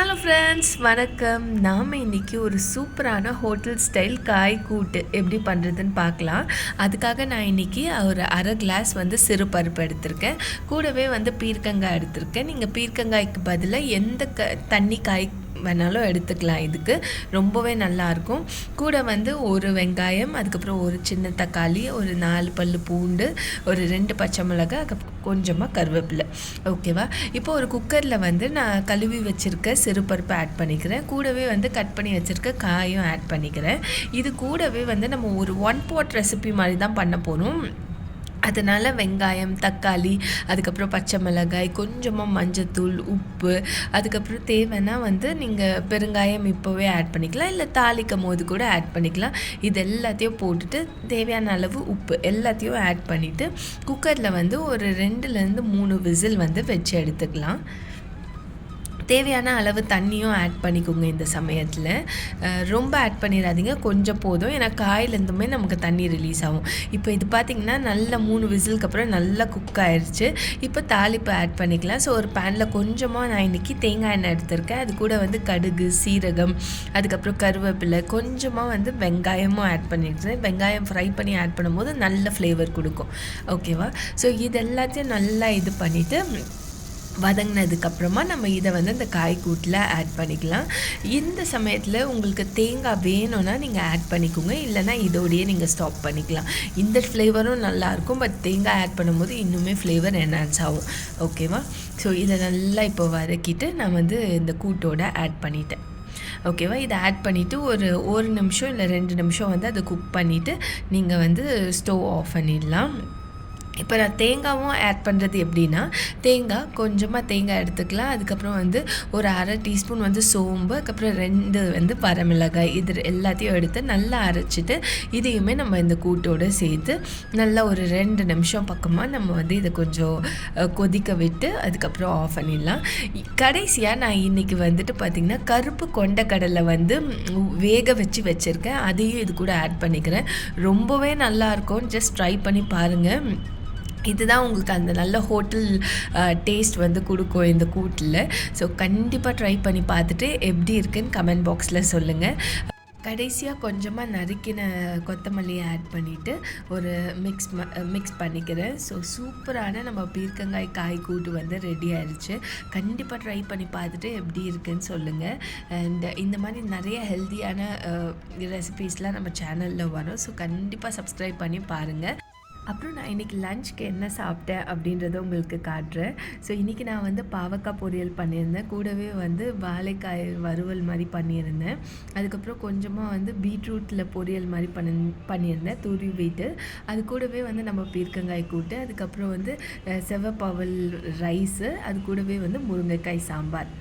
Hello friends, வணக்கம். நாம் இன்றைக்கி ஒரு சூப்பரான ஹோட்டல் ஸ்டைல் காய் கூட்டு எப்படி பண்ணுறதுன்னு பார்க்கலாம். அதுக்காக நான் இன்றைக்கி ஒரு அரை கிளாஸ் சிறுபருப்பு எடுத்திருக்கேன். கூடவே பீர்க்கங்காய் எடுத்திருக்கேன். நீங்கள் பீர்க்கங்காய்க்கு பதிலாக எந்த தண்ணி காய் வேணாலும் எடுத்துக்கலாம். இதுக்கு ரொம்பவே நல்லாயிருக்கும். கூட ஒரு வெங்காயம், அதுக்கப்புறம் ஒரு சின்ன தக்காளி, ஒரு 4 பல் பூண்டு, ஒரு 2 பச்சை மிளகாய், கொஞ்சமாக கருவேப்பிலை. ஓகேவா? இப்போ ஒரு குக்கரில் நான் கழுவி வச்சுருக்க சிறுபருப்பு ஆட் பண்ணிக்கிறேன். கூடவே கட் பண்ணி வச்சுருக்க காயும் ஆட் பண்ணிக்கிறேன். இது கூடவே நம்ம ஒரு 1 pot ரெசிபி மாதிரி தான் பண்ண போகிறோம். அதனால் வெங்காயம், தக்காளி, அதுக்கப்புறம் பச்சை மிளகாய், கொஞ்சமாக மஞ்சத்தூள், உப்பு, அதுக்கப்புறம் தேவைன்னா நீங்கள் பெருங்காயம் இப்போவே ஆட் பண்ணிக்கலாம், இல்லை தாளிக்கும் போது கூட ஆட் பண்ணிக்கலாம். இது எல்லாத்தையும் போட்டுட்டு தேவையான அளவு உப்பு எல்லாத்தையும் ஆட் பண்ணிவிட்டு குக்கரில் ஒரு 2லேருந்து 3 விசில் வச்சு எடுத்துக்கலாம். தேவையான அளவு தண்ணியும் ஆட் பண்ணிக்கோங்க. இந்த சமயத்தில் ரொம்ப ஆட் பண்ணிடாதீங்க, கொஞ்சம் போதும். ஏன்னா காயிலேருந்துமே நமக்கு தண்ணி ரிலீஸ் ஆகும். இப்போ இது பார்த்திங்கன்னா நல்லா 3 விசிலுக்கு அப்புறம் நல்லா குக் ஆயிடுச்சு. இப்போ தாளிப்பு ஆட் பண்ணிக்கலாம். ஸோ ஒரு பேனில் கொஞ்சமாக நான் இன்றைக்கி தேங்காய் எண்ணெய் எடுத்திருக்கேன். அது கூட கடுகு, சீரகம், அதுக்கப்புறம் கருவேப்பிலை, கொஞ்சமாக வெங்காயமும் ஆட் பண்ணிடுறேன். வெங்காயம் ஃப்ரை பண்ணி ஆட் பண்ணும்போது நல்ல ஃப்ளேவர் கொடுக்கும். ஓகேவா? ஸோ இது எல்லாத்தையும் நல்லா இது பண்ணிவிட்டு வதங்கினதுக்கப்புறமா நம்ம இதை இந்த காய்கூட்டில் ஆட் பண்ணிக்கலாம். இந்த சமயத்தில் உங்களுக்கு தேங்காய் வேணும்னா நீங்கள் ஆட் பண்ணிக்கோங்க, இல்லைனா இதோடையே நீங்கள் ஸ்டாப் பண்ணிக்கலாம். இந்த ஃப்ளேவரும் நல்லாயிருக்கும், பட் தேங்காய் ஆட் பண்ணும்போது இன்னுமே ஃப்ளேவர் என்ஹான்ஸ் ஆகும். ஓகேவா? ஸோ இதை நல்லா இப்போ வதக்கிட்டு நான் இந்த கூட்டோட ஆட் பண்ணிட்டேன். ஓகேவா? இதை ஆட் பண்ணிவிட்டு ஒரு நிமிஷம் இல்லை 2 நிமிஷம் அதை குக் பண்ணிவிட்டு நீங்கள் ஸ்டவ் ஆஃப் பண்ணிடலாம். இப்போ நான் தேங்காயும் ஆட் பண்ணுறது எப்படின்னா, கொஞ்சமாக தேங்காய் எடுத்துக்கலாம். அதுக்கப்புறம் ஒரு அரை டீஸ்பூன் சோம்பு, அதுக்கப்புறம் 2 வரமிளகாய், இது எல்லாத்தையும் எடுத்து நல்லா அரைச்சிட்டு இதையுமே நம்ம இந்த கூட்டோடு சேர்த்து நல்லா ஒரு 2 நிமிஷம் பக்கமாக நம்ம இதை கொஞ்சம் கொதிக்க விட்டு அதுக்கப்புறம் ஆஃப் பண்ணிடலாம். கடைசியாக நான் இன்றைக்கி பார்த்திங்கன்னா கருப்பு கொண்டக்கடலை வேக வச்சுருக்கேன். அதையும் இது கூட ஆட் பண்ணிக்கிறேன். ரொம்பவே நல்லாயிருக்கும். ஜஸ்ட் ட்ரை பண்ணி பாருங்கள். இதுதான் உங்களுக்கு அந்த நல்ல ஹோட்டல் டேஸ்ட் கொடுக்கும் இந்த கூட்டில். ஸோ கண்டிப்பாக ட்ரை பண்ணி பார்த்துட்டு எப்படி இருக்குன்னு கமெண்ட் பாக்ஸில் சொல்லுங்கள். கடைசியாக கொஞ்சமாக நறுக்கின கொத்தமல்லியை ஆட் பண்ணிவிட்டு ஒரு மிக்ஸ் பண்ணிக்கிறேன். ஸோ சூப்பரான நம்ம பீர்க்கங்காய் காய் கூட்டு ரெடி ஆயிடுச்சு. கண்டிப்பாக ட்ரை பண்ணி பார்த்துட்டு எப்படி இருக்குன்னு சொல்லுங்கள். அண்ட் இந்த மாதிரி நிறைய ஹெல்த்தியான ரெசிபீஸ்லாம் நம்ம சேனலில் வரும். ஸோ கண்டிப்பாக சப்ஸ்கிரைப் பண்ணி பாருங்கள். அப்புறம் நான் இன்றைக்கி லஞ்சுக்கு என்ன சாப்பிட்டேன் அப்படின்றத உங்களுக்கு காட்டுறேன். ஸோ இன்றைக்கி நான் பாவக்காய் பொரியல் பண்ணியிருந்தேன். கூடவே வாழைக்காய் வறுவல் மாதிரி பண்ணியிருந்தேன். அதுக்கப்புறம் கொஞ்சமாக பீட்ரூட்டில் பொரியல் மாதிரி பண்ணியிருந்தேன் துருவிட்டு. அது கூடவே நம்ம பீர்க்கங்காய் கூட்டு, அதுக்கப்புறம் செவ்வாய் பாவல் ரைஸு, அது கூடவே முருங்கைக்காய் சாம்பார்.